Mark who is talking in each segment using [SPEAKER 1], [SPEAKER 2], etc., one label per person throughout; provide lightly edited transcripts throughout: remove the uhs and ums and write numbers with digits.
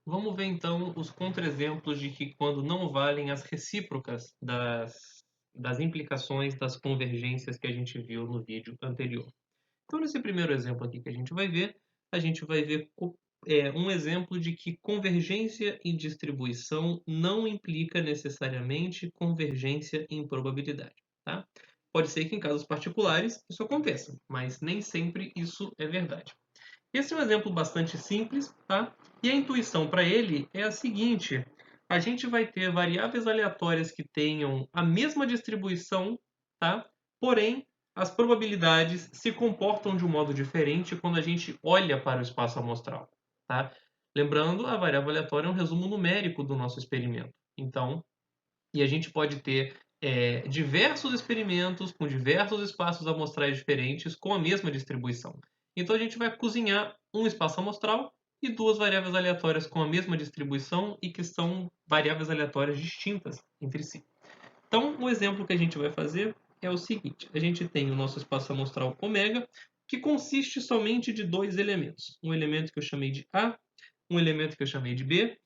[SPEAKER 1] Vamos ver então os contra-exemplos de que quando não valem as recíprocas das implicações das convergências que a gente viu no vídeo anterior. Então, nesse primeiro exemplo aqui que a gente vai ver um exemplo de que convergência em distribuição não implica necessariamente convergência em probabilidade. Tá? Pode ser que em casos particulares isso aconteça, mas nem sempre isso é verdade. Esse é um exemplo bastante simples, tá? E a intuição para ele é a seguinte: a gente vai ter variáveis aleatórias que tenham a mesma distribuição, tá? Porém, as probabilidades se comportam de um modo diferente quando a gente olha para o espaço amostral, tá? Lembrando, a variável aleatória é um resumo numérico do nosso experimento. Então, e a gente pode ter diversos experimentos com diversos espaços amostrais diferentes com a mesma distribuição. Então a gente vai cozinhar um espaço amostral e duas variáveis aleatórias com a mesma distribuição e que são variáveis aleatórias distintas entre si. Então o exemplo que a gente vai fazer é o seguinte: a gente tem o nosso espaço amostral ômega, que consiste somente de dois elementos. Um elemento que eu chamei de A, um elemento que eu chamei de B.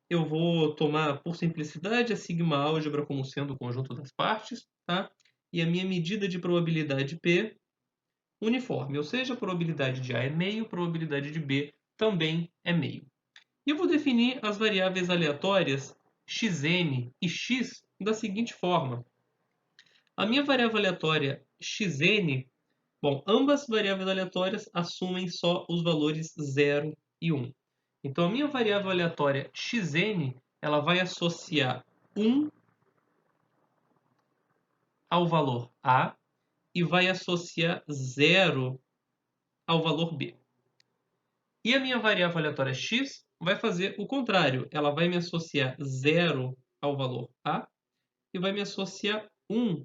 [SPEAKER 1] Eu vou tomar, por simplicidade, a sigma álgebra como sendo o conjunto das partes, tá? E a minha medida de probabilidade P uniforme, ou seja, a probabilidade de A é meio, a probabilidade de B também é meio. E eu vou definir as variáveis aleatórias xn e x da seguinte forma. A minha variável aleatória xn, bom, ambas variáveis aleatórias assumem só os valores 0 e 1. Então, a minha variável aleatória xn, ela vai associar 1 ao valor A e vai associar 0 ao valor B. E a minha variável aleatória x vai fazer o contrário. Ela vai me associar 0 ao valor A e vai me associar 1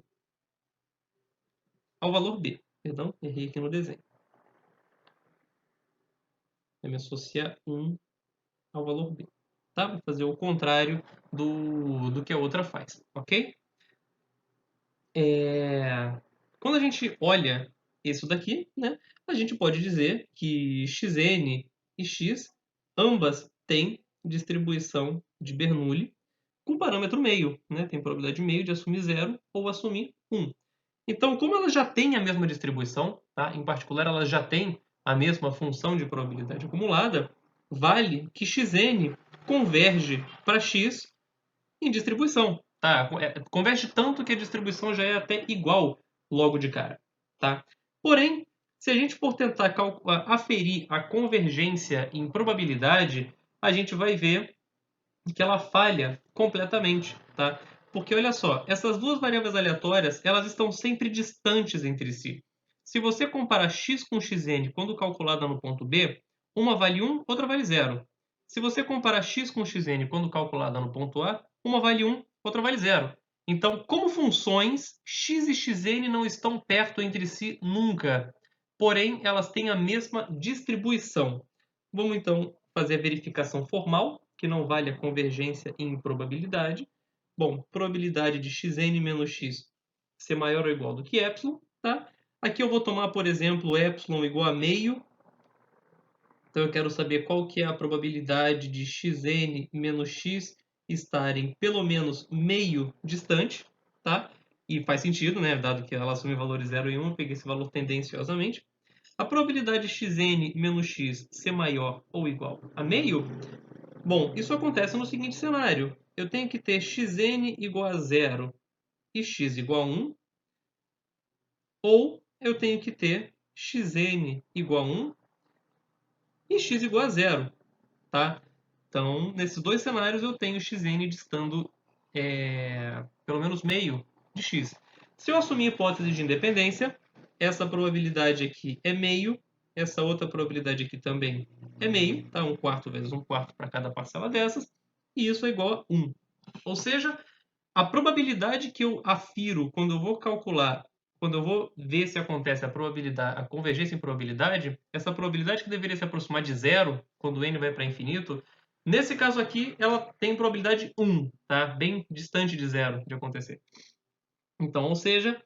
[SPEAKER 1] ao valor B. Perdão, errei aqui no desenho. Vai me associar 1 ao valor B. Tá? Vai fazer o contrário do que a outra faz, ok? Quando a gente olha isso daqui, né, a gente pode dizer que xn e x ambas têm distribuição de Bernoulli com parâmetro meio, né? Tem probabilidade meio de assumir 0 ou assumir 1. Então, como elas já têm a mesma distribuição, tá? Em particular, elas já têm a mesma função de probabilidade acumulada, vale que xn converge para x em distribuição, tá? Converge tanto que a distribuição já é até igual logo de cara, tá? Porém, se a gente for tentar aferir a convergência em probabilidade, a gente vai ver que ela falha completamente, tá? Porque olha só, essas duas variáveis aleatórias, elas estão sempre distantes entre si. Se você comparar x com xn quando calculada no ponto B, uma vale 1, outra vale 0. Se você comparar x com xn quando calculada no ponto A, uma vale 1, outra vale 0. Então, como funções, x e xn não estão perto entre si nunca. Porém, elas têm a mesma distribuição. Vamos então fazer a verificação formal, que não vale a convergência em probabilidade. Bom, probabilidade de xn menos x ser maior ou igual do que epsilon, tá? Aqui eu vou tomar, por exemplo, epsilon igual a meio. Então eu quero saber qual que é a probabilidade de xn menos x estarem pelo menos meio distante, tá? E faz sentido, né? Dado que ela assume valores 0 e 1, eu peguei esse valor tendenciosamente. A probabilidade de xn menos x ser maior ou igual a meio, bom, isso acontece no seguinte cenário. Eu tenho que ter xn igual a 0 e x igual a 1, ou eu tenho que ter xn igual a 1 e x igual a 0, tá? Então, nesses dois cenários, eu tenho xn distando pelo menos meio de x. Se eu assumir a hipótese de independência, essa probabilidade aqui é meio, essa outra probabilidade aqui também é meio, tá? 1/4 vezes 1/4 para cada parcela dessas, e isso é igual a 1. Ou seja, a probabilidade que eu afiro quando eu vou calcular, quando eu vou ver se acontece a convergência em probabilidade, essa probabilidade que deveria se aproximar de zero quando n vai para infinito, nesse caso aqui, ela tem probabilidade 1, tá? Bem distante de zero de acontecer. Então, ou seja,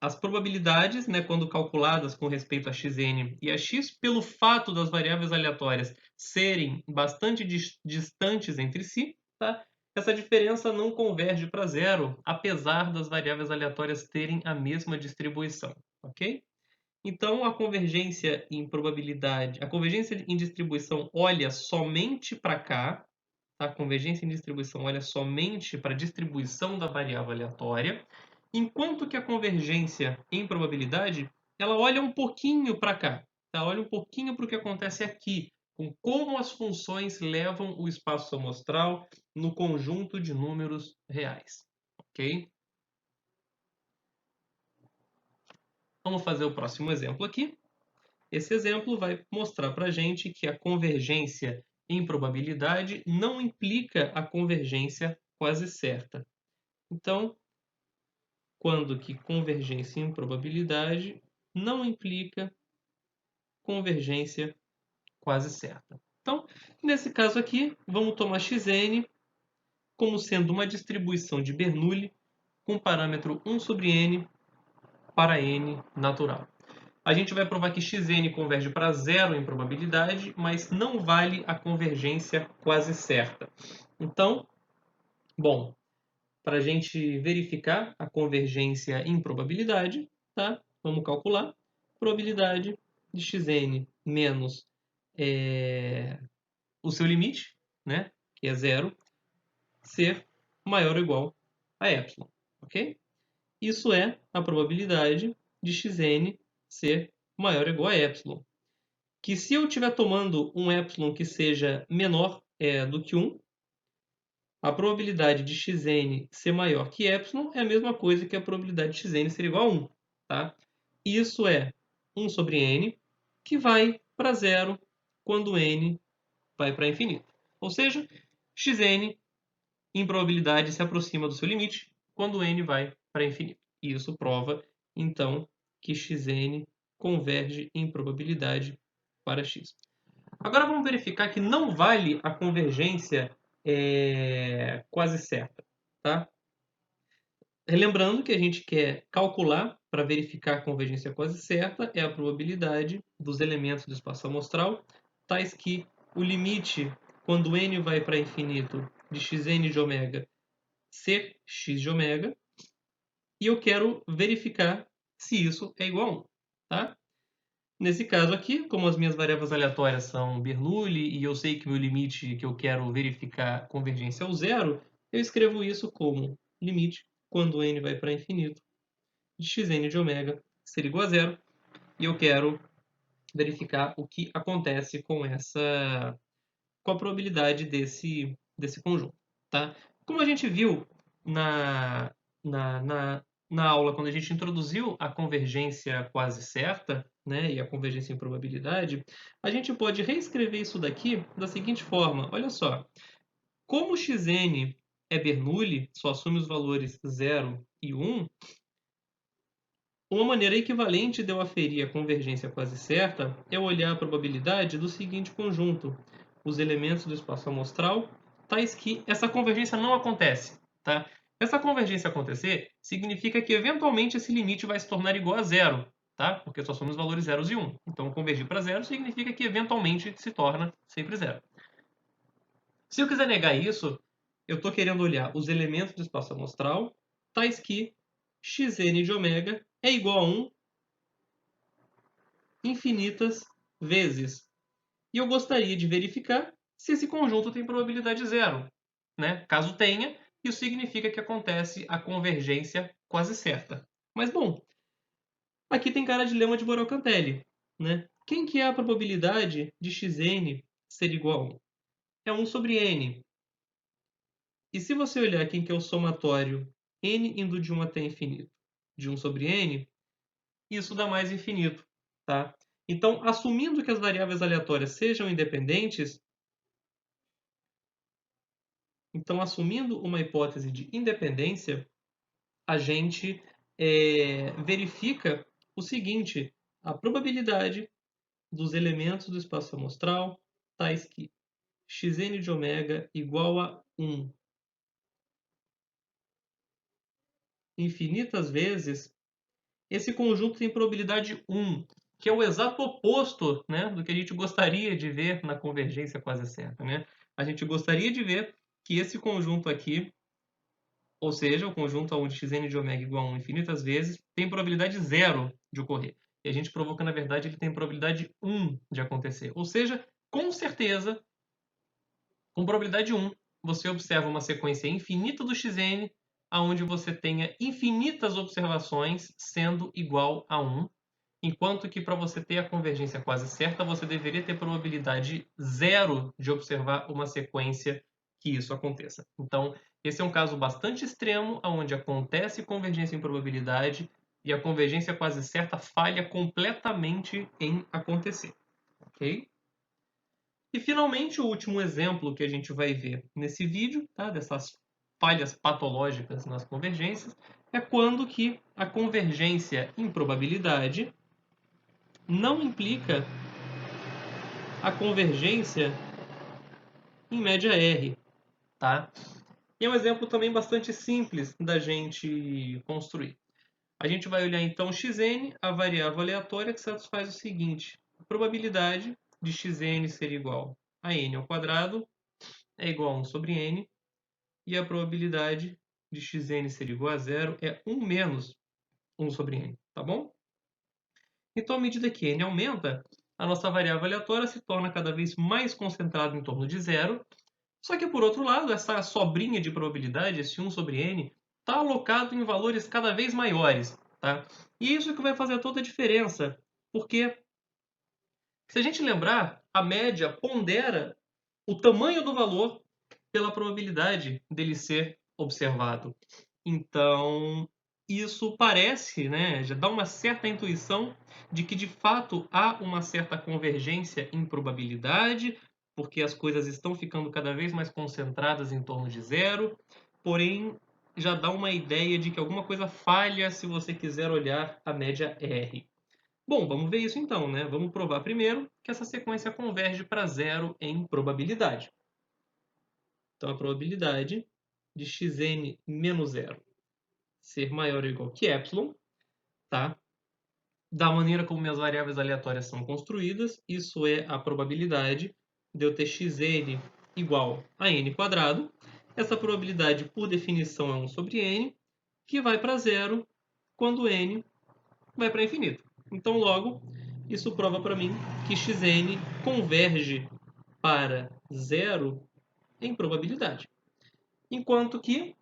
[SPEAKER 1] as probabilidades, né, quando calculadas com respeito a xn e a x, pelo fato das variáveis aleatórias serem bastante distantes entre si, tá? Essa diferença não converge para zero, apesar das variáveis aleatórias terem a mesma distribuição, ok? Então, a convergência em probabilidade, a convergência em distribuição olha somente para cá, tá? A convergência em distribuição olha somente para a distribuição da variável aleatória, enquanto que a convergência em probabilidade, ela olha um pouquinho para cá, tá? Olha um pouquinho para o que acontece aqui, com como as funções levam o espaço amostral no conjunto de números reais, ok? Vamos fazer o próximo exemplo aqui. Esse exemplo vai mostrar para a gente que a convergência em probabilidade não implica a convergência quase certa. Então, quando que convergência em probabilidade não implica convergência quase certa. Então, nesse caso aqui, vamos tomar xn como sendo uma distribuição de Bernoulli com parâmetro 1 sobre n para n natural. A gente vai provar que xn converge para zero em probabilidade, mas não vale a convergência quase certa. Então, bom, para a gente verificar a convergência em probabilidade, tá? Vamos calcular probabilidade de xn menos o seu limite, né? Que é zero, ser maior ou igual a epsilon, ok? Isso é a probabilidade de xn ser maior ou igual a epsilon. Que se eu estiver tomando um epsilon que seja menor do que 1, a probabilidade de xn ser maior que epsilon é a mesma coisa que a probabilidade de xn ser igual a 1. Tá? Isso é 1 sobre n, que vai para zero quando n vai para infinito. Ou seja, xn em probabilidade se aproxima do seu limite quando n vai para infinito. E isso prova, então, que xn converge em probabilidade para x. Agora vamos verificar que não vale a convergência quase certa. Tá? Lembrando que a gente quer calcular, para verificar a convergência quase certa, é a probabilidade dos elementos do espaço amostral, tais que o limite, quando n vai para infinito, de xn de ômega ser x de ômega, e eu quero verificar se isso é igual a 1. Tá? Nesse caso aqui, como as minhas variáveis aleatórias são Bernoulli e eu sei que o meu limite que eu quero verificar convergência é o zero, eu escrevo isso como limite, quando n vai para infinito, de xn de ômega ser igual a zero, e eu quero verificar o que acontece com com a probabilidade desse conjunto. Tá? Como a gente viu na, na, na, na aula, quando a gente introduziu a convergência quase certa, né, e a convergência em probabilidade, a gente pode reescrever isso daqui da seguinte forma. Olha só, como xn é Bernoulli, só assume os valores 0 e 1, uma maneira equivalente de eu aferir a convergência quase certa é olhar a probabilidade do seguinte conjunto: os elementos do espaço amostral, tais que essa convergência não acontece. Tá? Essa convergência acontecer significa que eventualmente esse limite vai se tornar igual a zero, tá? Porque só somos valores zeros e 1. Então, convergir para zero significa que eventualmente se torna sempre zero. Se eu quiser negar isso, eu estou querendo olhar os elementos do espaço amostral, tais que xn de ômega é igual a 1 infinitas vezes. E eu gostaria de verificar se esse conjunto tem probabilidade zero. Né? Caso tenha, isso significa que acontece a convergência quase certa. Mas, bom, aqui tem cara de lema de Borel-Cantelli. Né? Quem que é a probabilidade de xn ser igual a 1? É 1 sobre n. E se você olhar quem que é o somatório n indo de 1 até infinito, de 1 sobre n, isso dá mais infinito. Tá? Então, assumindo que as variáveis aleatórias sejam independentes, então, assumindo uma hipótese de independência, a gente verifica o seguinte: a probabilidade dos elementos do espaço amostral, tais que xn de ômega igual a 1 infinitas vezes, esse conjunto tem probabilidade 1, que é o exato oposto, né, do que a gente gostaria de ver na convergência quase certa, né? A gente gostaria de ver que esse conjunto aqui, ou seja, o conjunto onde xn de ômega igual a 1 infinitas vezes, tem probabilidade 0 de ocorrer. E a gente provou que, na verdade, ele tem probabilidade 1 de acontecer. Ou seja, com certeza, com probabilidade 1, você observa uma sequência infinita do xn, onde você tenha infinitas observações sendo igual a 1, enquanto que para você ter a convergência quase certa, você deveria ter probabilidade 0 de observar uma sequência que isso aconteça. Então, esse é um caso bastante extremo, onde acontece convergência em probabilidade e a convergência quase certa falha completamente em acontecer. Ok? E, finalmente, o último exemplo que a gente vai ver nesse vídeo, tá, dessas falhas patológicas nas convergências, é quando que a convergência em probabilidade não implica a convergência em média R, tá? E é um exemplo também bastante simples da gente construir. A gente vai olhar então xn, a variável aleatória que satisfaz o seguinte: a probabilidade de xn ser igual a n ao quadrado é igual a 1 sobre n, e a probabilidade de xn ser igual a zero é 1 menos 1 sobre n, tá bom? Então, à medida que n aumenta, a nossa variável aleatória se torna cada vez mais concentrada em torno de zero. Só que, por outro lado, essa sobrinha de probabilidade, esse 1 sobre n, está alocado em valores cada vez maiores. Tá? E isso que vai fazer toda a diferença. Porque, se a gente lembrar, a média pondera o tamanho do valor pela probabilidade dele ser observado. Então, isso parece, né, já dá uma certa intuição de que de fato há uma certa convergência em probabilidade, porque as coisas estão ficando cada vez mais concentradas em torno de zero, porém já dá uma ideia de que alguma coisa falha se você quiser olhar a média R. Bom, vamos ver isso então, né? Vamos provar primeiro que essa sequência converge para zero em probabilidade. Então, a probabilidade de xn menos zero ser maior ou igual que epsilon, tá? Da maneira como minhas variáveis aleatórias são construídas, isso é a probabilidade de eu ter xn igual a n quadrado. Essa probabilidade, por definição, é 1 sobre n, que vai para zero quando n vai para infinito. Então, logo, isso prova para mim que xn converge para zero em probabilidade. Enquanto que,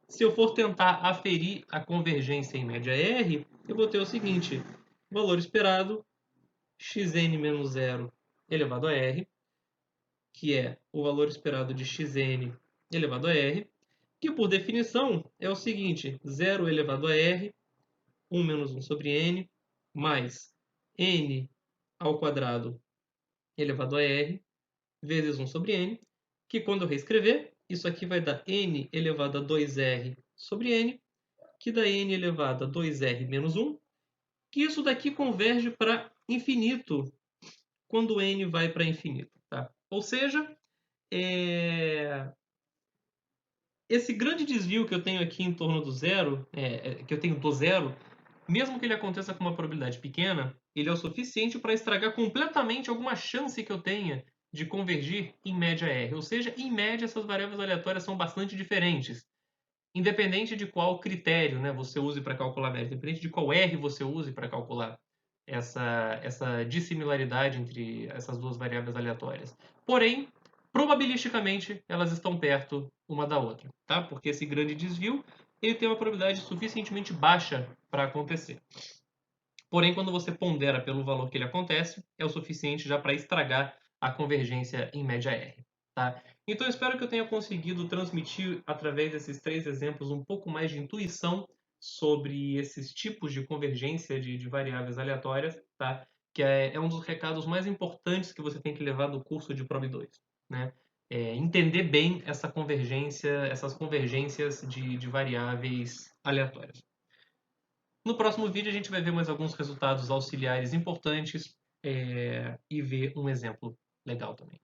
[SPEAKER 1] se eu for tentar aferir a convergência em média R, eu vou ter o seguinte: valor esperado, xn menos zero elevado a R, que é o valor esperado de xn elevado a R, que por definição é o seguinte: 0 elevado a R, 1 menos 1 sobre n, mais n ao quadrado elevado a R, vezes 1 sobre n, que quando eu reescrever, isso aqui vai dar n elevado a 2r sobre n, que dá n elevado a 2r menos 1, que isso daqui converge para infinito quando n vai para infinito. Tá? Ou seja, esse grande desvio que eu tenho aqui em torno do zero, que eu tenho do zero, mesmo que ele aconteça com uma probabilidade pequena, ele é o suficiente para estragar completamente alguma chance que eu tenha de convergir em média R. Ou seja, em média, essas variáveis aleatórias são bastante diferentes. Independente de qual critério, né, você use para calcular a média, independente de qual R você use para calcular essa dissimilaridade entre essas duas variáveis aleatórias. Porém, probabilisticamente, elas estão perto uma da outra, tá? Porque esse grande desvio ele tem uma probabilidade suficientemente baixa para acontecer. Porém, quando você pondera pelo valor que ele acontece, é o suficiente já para estragar a convergência em média R. Tá? Então, eu espero que eu tenha conseguido transmitir, através desses 3 exemplos, um pouco mais de intuição sobre esses tipos de convergência de variáveis aleatórias, tá? Que é um dos recados mais importantes que você tem que levar do curso de Prob 2. Né? Entender bem essa convergência, essas convergências de variáveis aleatórias. No próximo vídeo, a gente vai ver mais alguns resultados auxiliares importantes e ver um exemplo legal também.